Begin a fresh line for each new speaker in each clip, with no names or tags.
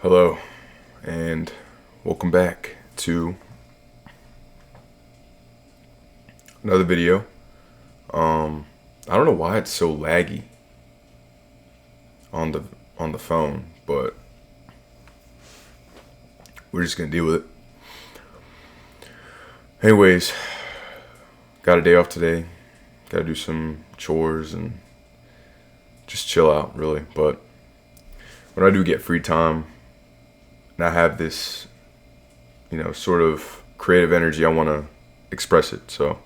Hello, and welcome back to another video. I don't know why it's so laggy on the phone, but we're just gonna deal with it. Anyways, got a day off today. Got to do some chores and just chill out, really. But when I do get free time and I have this, sort of creative energy, I want to express it. So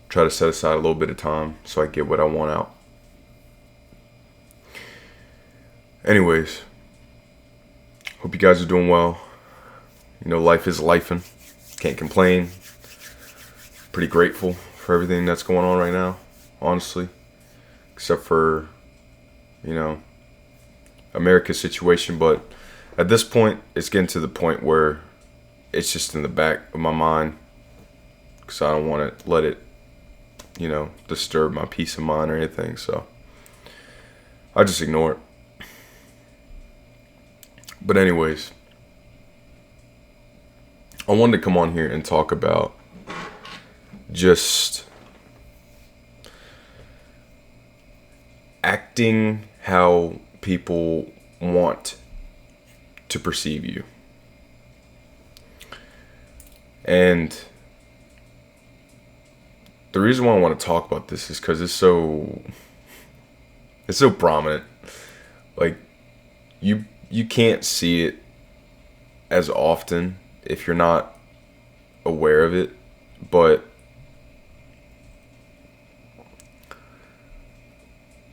try to set aside a little bit of time so I get what I want out. Anyways, hope you guys are doing well. Life is lifing. Can't complain. Pretty grateful for everything that's going on right now, honestly. Except for, America's situation. But at this point, it's getting to the point where it's just in the back of my mind. Because I don't want to let it, disturb my peace of mind or anything. So I just ignore it. But anyways, I wanted to come on here and talk about just acting how people want to perceive you. And the reason why I want to talk about this is because it's so prominent. Like you can't see it as often if you're not aware of it, but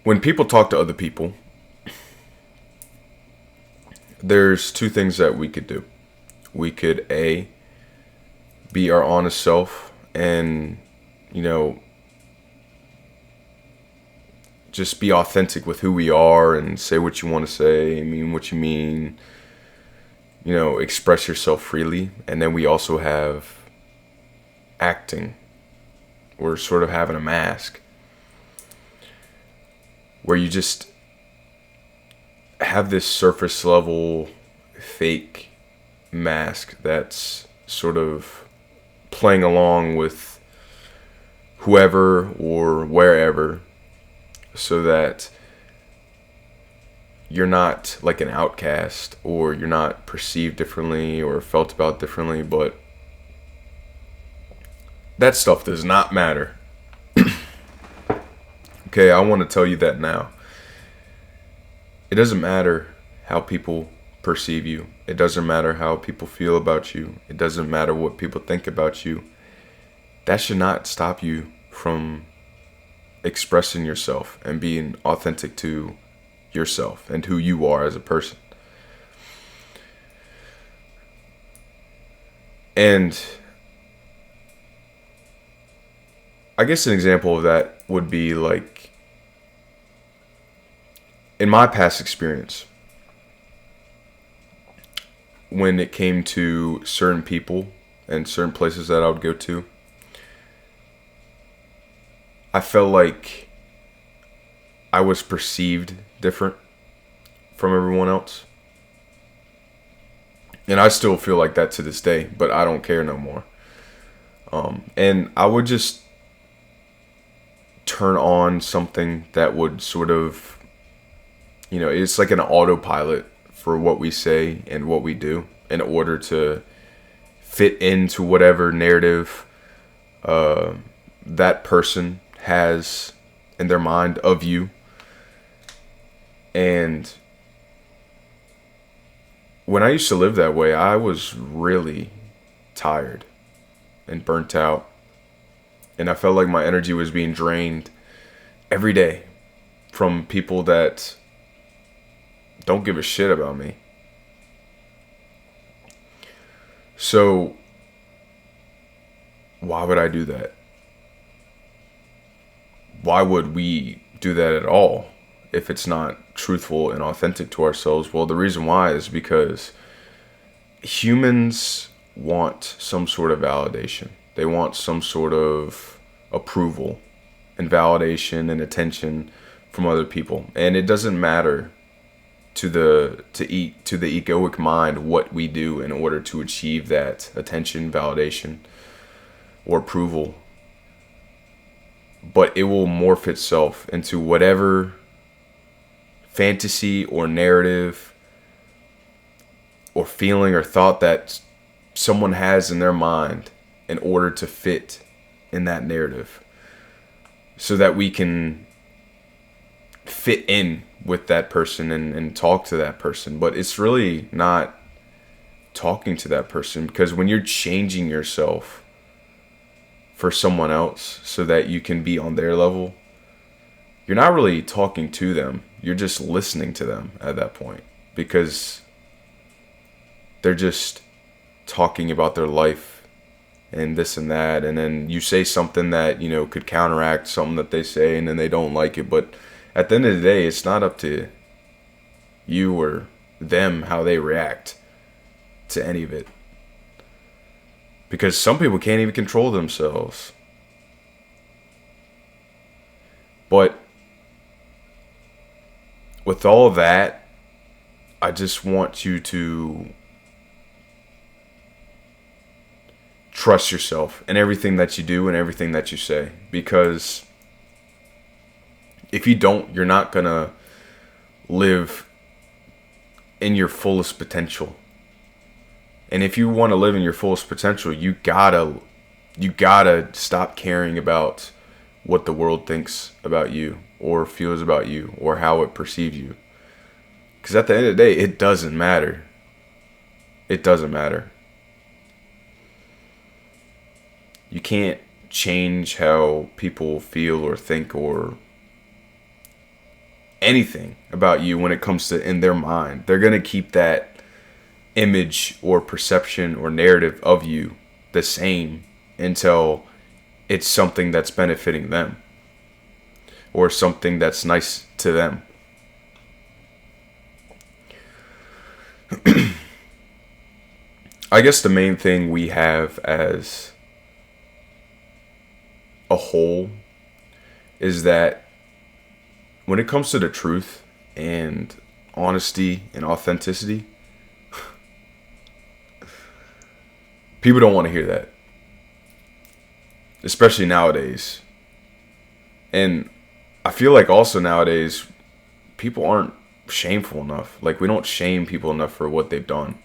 when people talk to other people, there's two things that we could do. We could be our honest self and just be authentic with who we are and say what you want to say, mean what you mean, express yourself freely. And then we also have acting. We're sort of having a mask where you just have this surface level fake mask that's sort of playing along with whoever or wherever, so that you're not like an outcast or you're not perceived differently or felt about differently. But that stuff does not matter. Okay, I want to tell you that now. It doesn't matter how people perceive you. It doesn't matter how people feel about you. It doesn't matter what people think about you. That should not stop you from expressing yourself and being authentic to yourself and who you are as a person. And I guess an example of that would be like in my past experience, when it came to certain people and certain places that I would go to, I felt like I was perceived different from everyone else. And I still feel like that to this day, but I don't care no more. And I would just turn on something that would sort of, it's like an autopilot for what we say and what we do in order to fit into whatever narrative that person has in their mind of you. And when I used to live that way, I was really tired and burnt out. And I felt like my energy was being drained every day from people that don't give a shit about me. So why would I do that? Why would we do that at all if it's not truthful and authentic to ourselves? Well, the reason why is because humans want some sort of validation. They want some sort of approval and validation and attention from other people. And it doesn't matter to the egoic mind what we do in order to achieve that attention, validation, or approval. But it will morph itself into whatever fantasy or narrative or feeling or thought that someone has in their mind in order to fit in that narrative, so that we can fit in with that person and talk to that person. But it's really not talking to that person, because when you're changing yourself for someone else so that you can be on their level, you're not really talking to them. You're just listening to them at that point, because they're just talking about their life and this and that, and then you say something that, could counteract something that they say, and then they don't like it. But at the end of the day, it's not up to you or them how they react to any of it, because some people can't even control themselves. But with all of that, I just want you to trust yourself in everything that you do and everything that you say. Because if you don't, you're not going to live in your fullest potential. And if you want to live in your fullest potential, you gotta stop caring about what the world thinks about you or feels about you or how it perceives you. Because at the end of the day, it doesn't matter. It doesn't matter. You can't change how people feel or think or anything about you when it comes to in their mind. They're going to keep that image or perception or narrative of you the same until it's something that's benefiting them or something that's nice to them. I guess the main thing we have as a whole is that when it comes to the truth and honesty and authenticity, people don't want to hear that. Especially nowadays. And I feel like also nowadays, people aren't shameful enough. Like, we don't shame people enough for what they've done.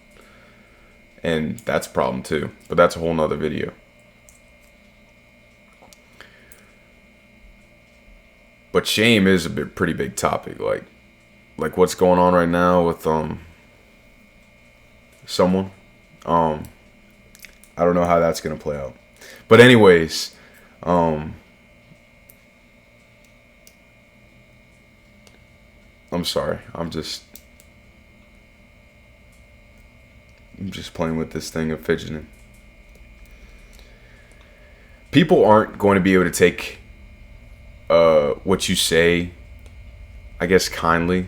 And that's a problem too. But that's a whole nother video. But shame is a pretty big topic. Like what's going on right now with someone. I don't know how that's gonna play out. But anyways, I'm sorry. I'm just playing with this thing of fidgeting. People aren't going to be able to take what you say, I guess, kindly,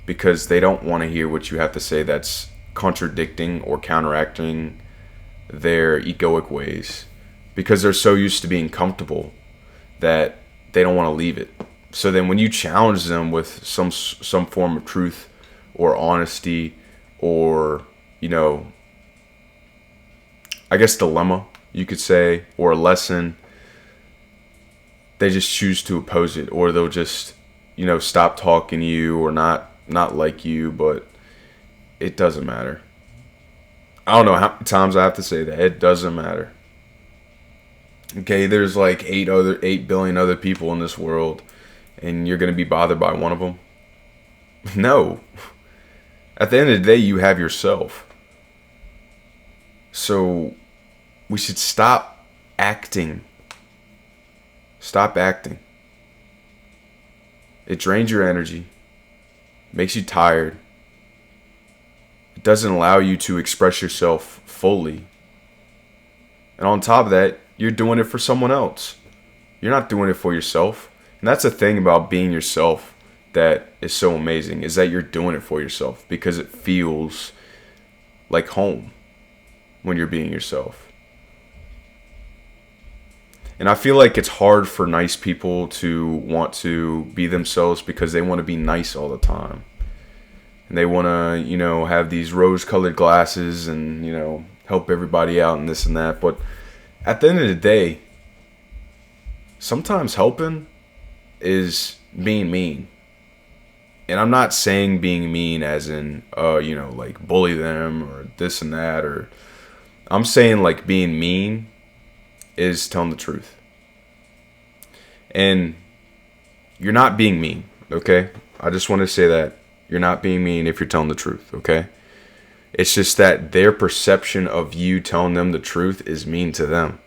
because they don't want to hear what you have to say that's contradicting or counteracting their egoic ways, because they're so used to being comfortable that they don't want to leave it. So then when you challenge them with some form of truth or honesty or, I guess dilemma, you could say, or a lesson, they just choose to oppose it, or they'll just, stop talking to you or not like you. But it doesn't matter. I don't know how many times I have to say that. It doesn't matter. Okay, there's like 8 billion other people in this world, and you're going to be bothered by one of them? No. At the end of the day, you have yourself. So we should stop acting. Stop acting. It drains your energy, makes you tired. It doesn't allow you to express yourself fully. And on top of that, you're doing it for someone else. You're not doing it for yourself. And that's the thing about being yourself that is so amazing, is that you're doing it for yourself because it feels like home when you're being yourself. And I feel like it's hard for nice people to want to be themselves because they want to be nice all the time. And they want to, have these rose-colored glasses and, help everybody out and this and that. But at the end of the day, sometimes helping is being mean. And I'm not saying being mean as in, like bully them or this and that. Or I'm saying like being mean is telling the truth. And you're not being mean, okay? I just want to say that. You're not being mean if you're telling the truth, okay? It's just that their perception of you telling them the truth is mean to them.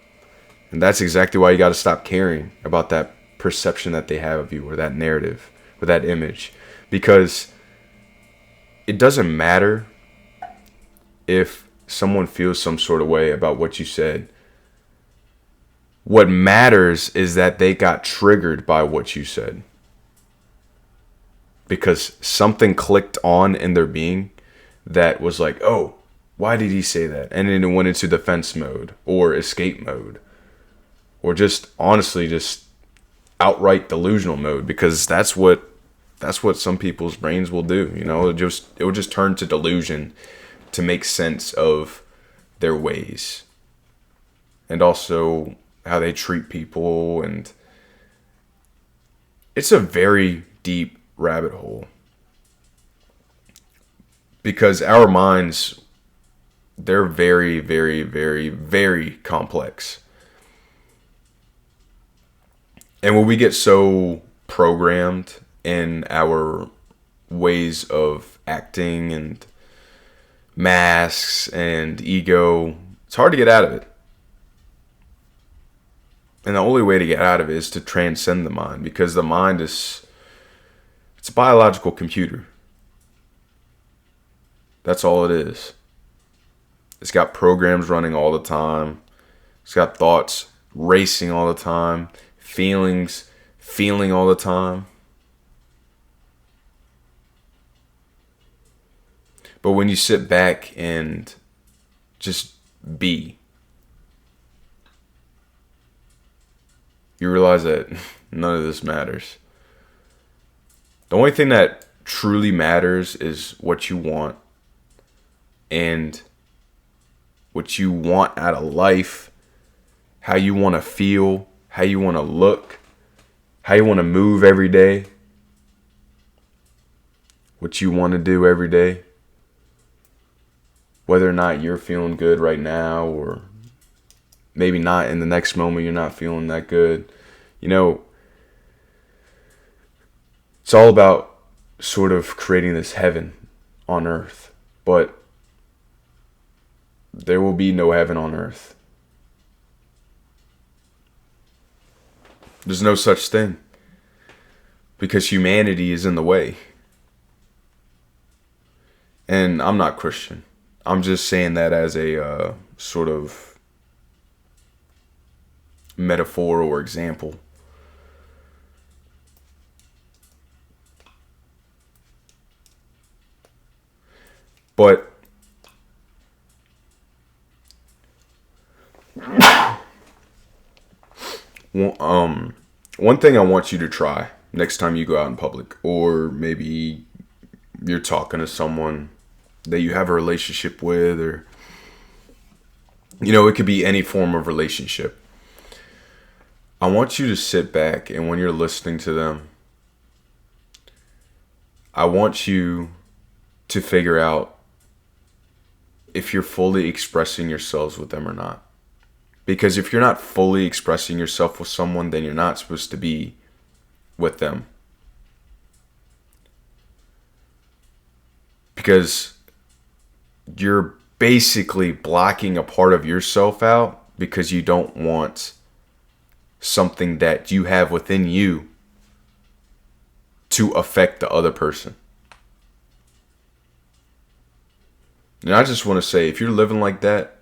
And that's exactly why you got to stop caring about that perception that they have of you, or that narrative, or that image. Because it doesn't matter if someone feels some sort of way about what you said. What matters is that they got triggered by what you said. Because something clicked on in their being that was like, oh, why did he say that? And then it went into defense mode or escape mode. Or just honestly just outright delusional mode, because that's what some people's brains will do. It will just turn to delusion to make sense of their ways. And also how they treat people, and it's a very deep rabbit hole, because our minds, they're very, very, very, very complex. And when we get so programmed in our ways of acting and masks and ego, it's hard to get out of it. And the only way to get out of it is to transcend the mind, because the mind it's a biological computer. That's all it is. It's got programs running all the time. It's got thoughts racing all the time. Feelings feeling all the time. But when you sit back and just be, you realize that none of this matters. The only thing that truly matters is what you want, and what you want out of life, how you want to feel, how you want to look, how you want to move every day, what you want to do every day, whether or not you're feeling good right now, or maybe not in the next moment you're not feeling that good. It's all about sort of creating this heaven on earth. But there will be no heaven on earth. There's no such thing. Because humanity is in the way. And I'm not Christian. I'm just saying that as a sort of metaphor or example. But one thing I want you to try next time you go out in public, or maybe you're talking to someone that you have a relationship with, or it could be any form of relationship. I want you to sit back, and when you're listening to them, I want you to figure out if you're fully expressing yourselves with them or not. Because if you're not fully expressing yourself with someone, then you're not supposed to be with them. Because you're basically blocking a part of yourself out because you don't want something that you have within you to affect the other person. And I just want to say, if you're living like that,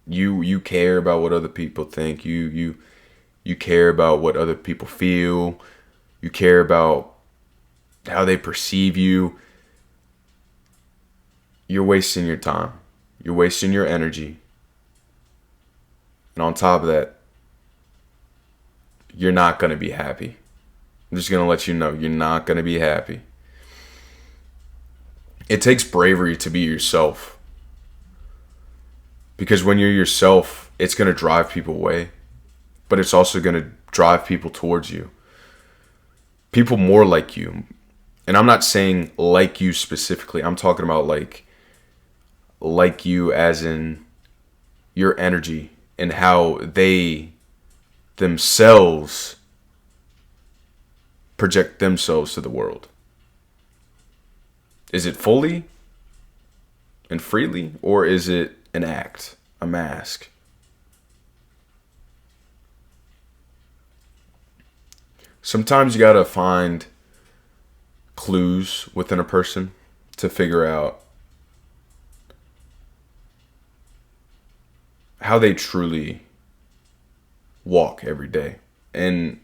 you care about what other people think. You care about what other people feel. You care about how they perceive you. You're wasting your time. You're wasting your energy. And on top of that, you're not going to be happy. I'm just going to let you know, you're not going to be happy. It takes bravery to be yourself. Because when you're yourself, it's going to drive people away. But it's also going to drive people towards you. People more like you. And I'm not saying like you specifically. I'm talking about like you as in your energy and how they themselves project themselves to the world. Is it fully and freely, or is it an act, a mask? Sometimes you gotta find clues within a person to figure out how they truly walk every day. And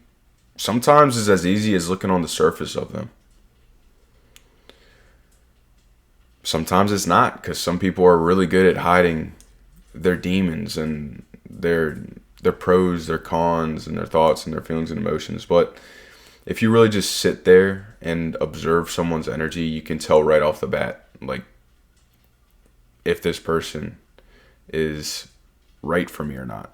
sometimes it's as easy as looking on the surface of them. Sometimes it's not, because some people are really good at hiding their demons and their pros, their cons, and their thoughts and their feelings and emotions. But if you really just sit there and observe someone's energy, you can tell right off the bat, like, if this person is right for me or not.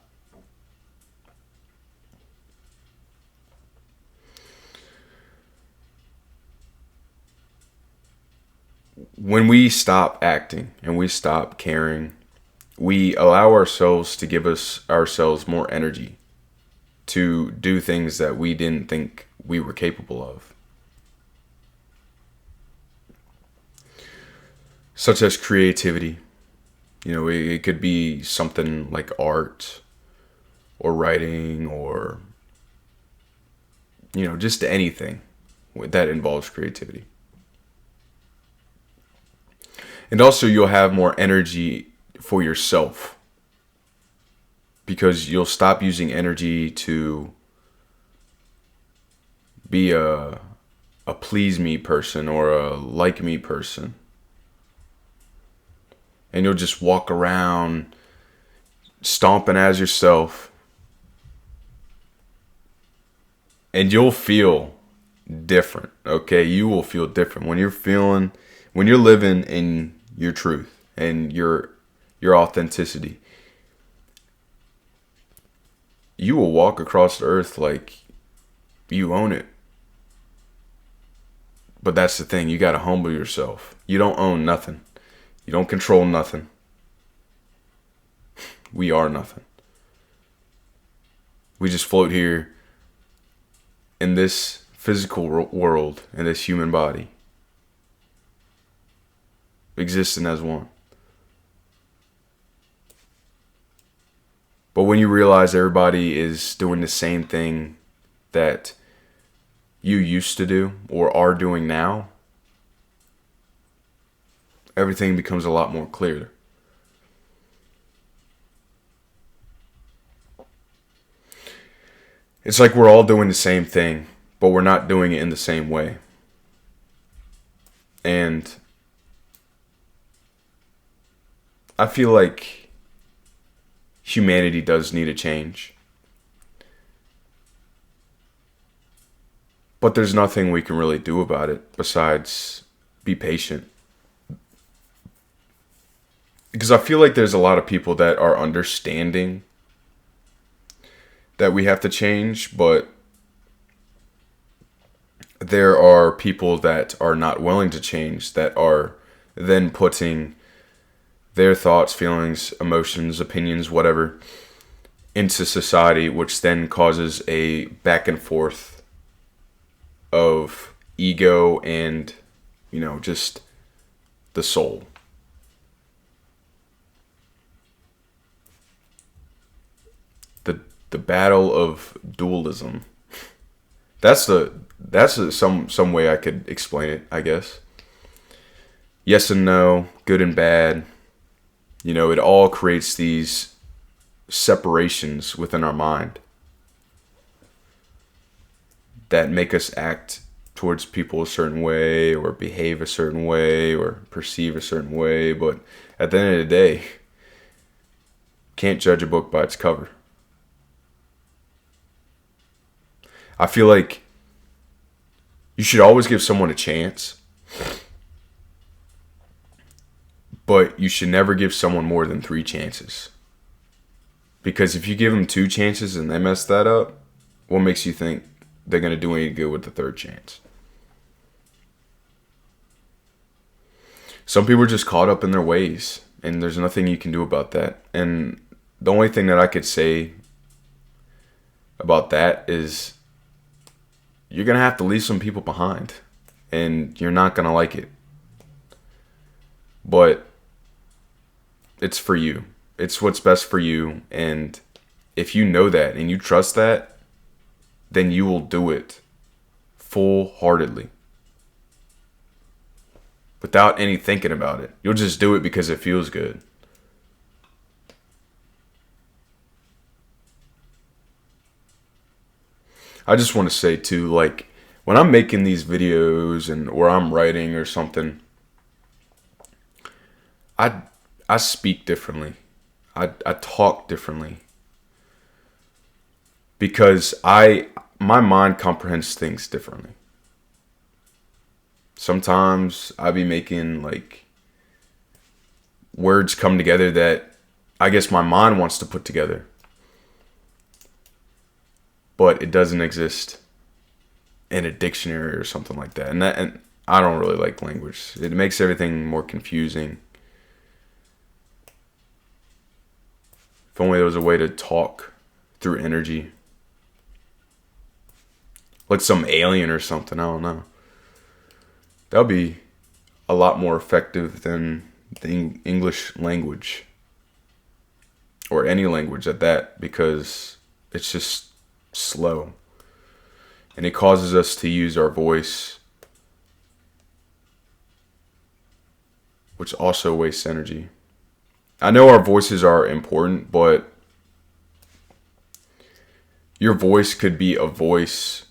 When we stop acting and we stop caring, we allow ourselves to give ourselves more energy to do things that we didn't think we were capable of. Such as creativity. It could be something like art or writing or, just anything that involves creativity. And also, you'll have more energy for yourself because you'll stop using energy to be a please me person or a like me person. And you'll just walk around stomping as yourself. And you'll feel different, okay? You will feel different when you're living in your truth and your authenticity. You will walk across the earth like you own it. But that's the thing, you got to humble yourself. You don't own nothing. You don't control nothing. We are nothing. We just float here in this physical world, in this human body, existing as one. But when you realize everybody is doing the same thing that you used to do or are doing now, everything becomes a lot more clear. It's like we're all doing the same thing, but we're not doing it in the same way. And I feel like humanity does need a change. But there's nothing we can really do about it besides be patient. Because I feel like there's a lot of people that are understanding that we have to change, but there are people that are not willing to change, that are then putting their thoughts, feelings, emotions, opinions, whatever, into society, which then causes a back and forth of ego and, just the soul. The battle of dualism. That's some way I could explain it, I guess. Yes and no, good and bad. It all creates these separations within our mind that make us act towards people a certain way or behave a certain way or perceive a certain way. But at the end of the day, can't judge a book by its cover. I feel like you should always give someone a chance. But you should never give someone more than 3 chances. Because if you give them 2 chances and they mess that up, what makes you think they're going to do any good with the 3rd chance? Some people are just caught up in their ways, and there's nothing you can do about that. And the only thing that I could say about that is you're going to have to leave some people behind, and you're not going to like it. But it's for you. It's what's best for you. And if you know that and you trust that, then you will do it full-heartedly. Without any thinking about it. You'll just do it because it feels good. I just want to say too, like, when I'm making these videos and or I'm writing or something, I speak differently. I talk differently. Because my mind comprehends things differently. Sometimes I be making like words come together that I guess my mind wants to put together. But it doesn't exist in a dictionary or something like that. And I don't really like language. It makes everything more confusing. If only there was a way to talk through energy. Like some alien or something, I don't know. That would be a lot more effective than the English language. Or any language at that, because it's just slow. And it causes us to use our voice, which also wastes energy. I know our voices are important, but your voice could be a voice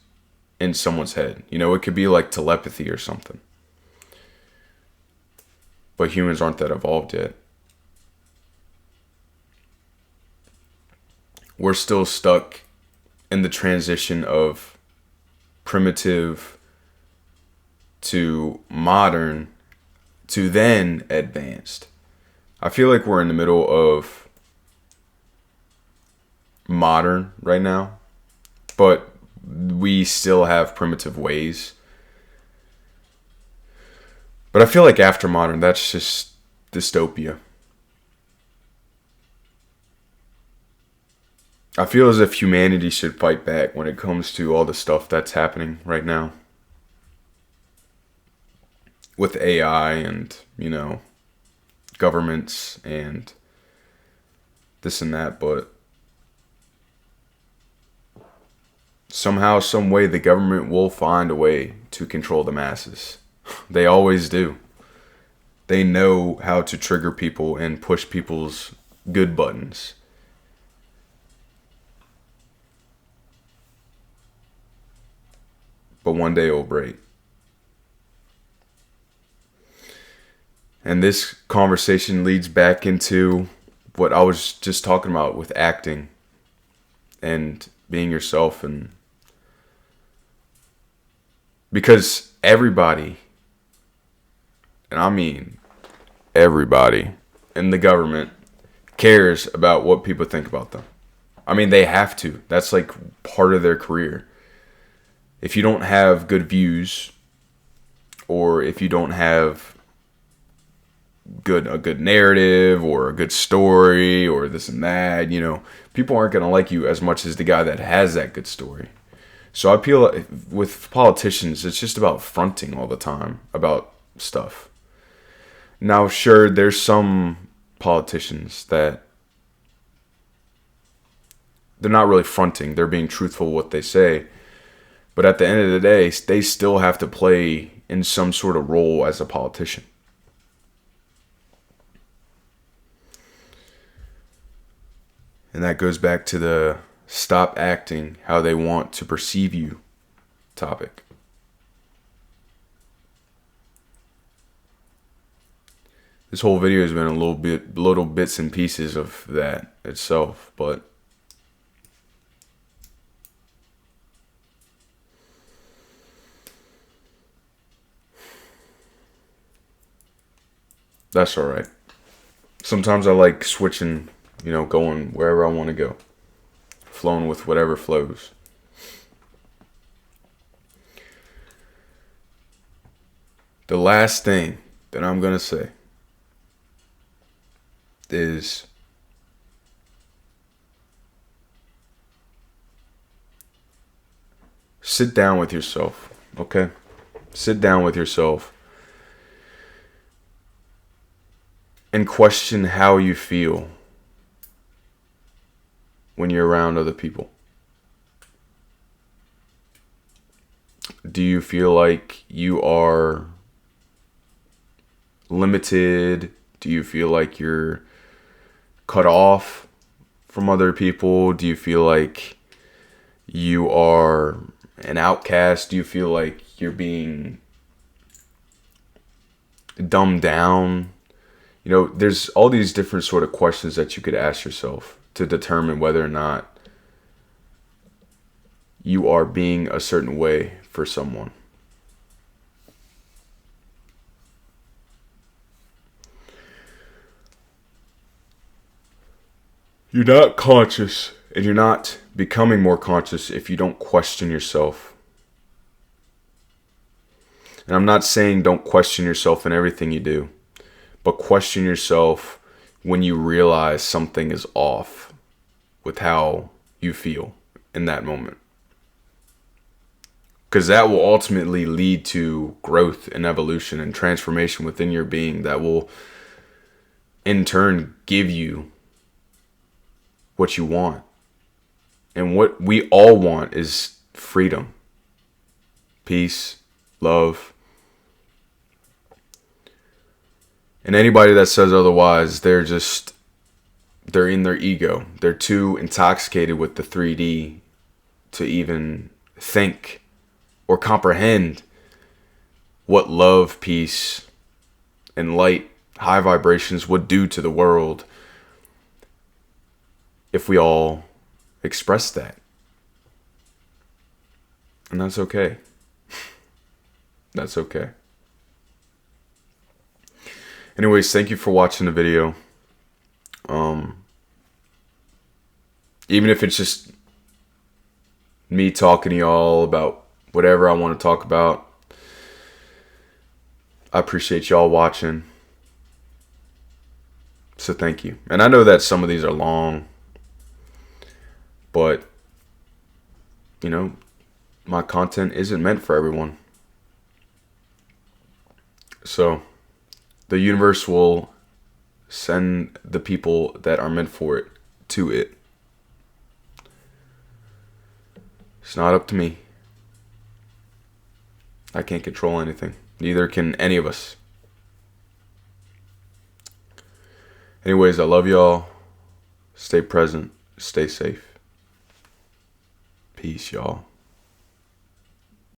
in someone's head. You know, it could be like telepathy or something. But humans aren't that evolved yet. We're still stuck in the transition of primitive to modern to then advanced. I feel like we're in the middle of modern right now, but we still have primitive ways. But I feel like after modern, that's just dystopia. I feel as if humanity should fight back when it comes to all the stuff that's happening right now. With AI and, you know, governments and this and that, but somehow, some way, the government will find a way to control the masses. They always do. They know how to trigger people and push people's good buttons. But one day it will break. And this conversation leads back into what I was just talking about with acting and being yourself. And because everybody, and I mean everybody in the government, cares about what people think about them. I mean, they have to. That's like part of their career. If you don't have good views, or if you don't have a good narrative or a good story or this and that, you know, people aren't going to like you as much as the guy that has that good story. So I feel like with politicians, it's just about fronting all the time about stuff. Now, sure, there's some politicians that they're not really fronting. They're being truthful with what they say. But at the end of the day, they still have to play in some sort of role as a politician. And that goes back to the stop acting how they want to perceive you topic. This whole video has been little bits and pieces of that itself, but that's all right. Sometimes I like switching, going wherever I want to go, flowing with whatever flows. The last thing that I'm going to say is sit down with yourself, okay? Sit down with yourself and question how you feel when you're around other people. Do you feel like you are limited? Do you feel like you're cut off from other people? Do you feel like you are an outcast? Do you feel like you're being dumbed down? There's all these different sort of questions that you could ask yourself to determine whether or not you are being a certain way for someone. You're not conscious, and you're not becoming more conscious if you don't question yourself. And I'm not saying don't question yourself in everything you do, but question yourself when you realize something is off with how you feel in that moment. Because that will ultimately lead to growth and evolution and transformation within your being that will in turn give you what you want. And what we all want is freedom, peace, love. And anybody that says otherwise, they're in their ego. They're too intoxicated with the 3D to even think or comprehend what love, peace, and light, high vibrations would do to the world if we all expressed that. And that's okay. That's okay. Anyways, thank you for watching the video. Even if it's just me talking to y'all about whatever I want to talk about, I appreciate y'all watching. So thank you. And I know that some of these are long, but my content isn't meant for everyone. So the universe will send the people that are meant for it to it. It's not up to me. I can't control anything. Neither can any of us. Anyways, I love y'all. Stay present. Stay safe. Peace, y'all.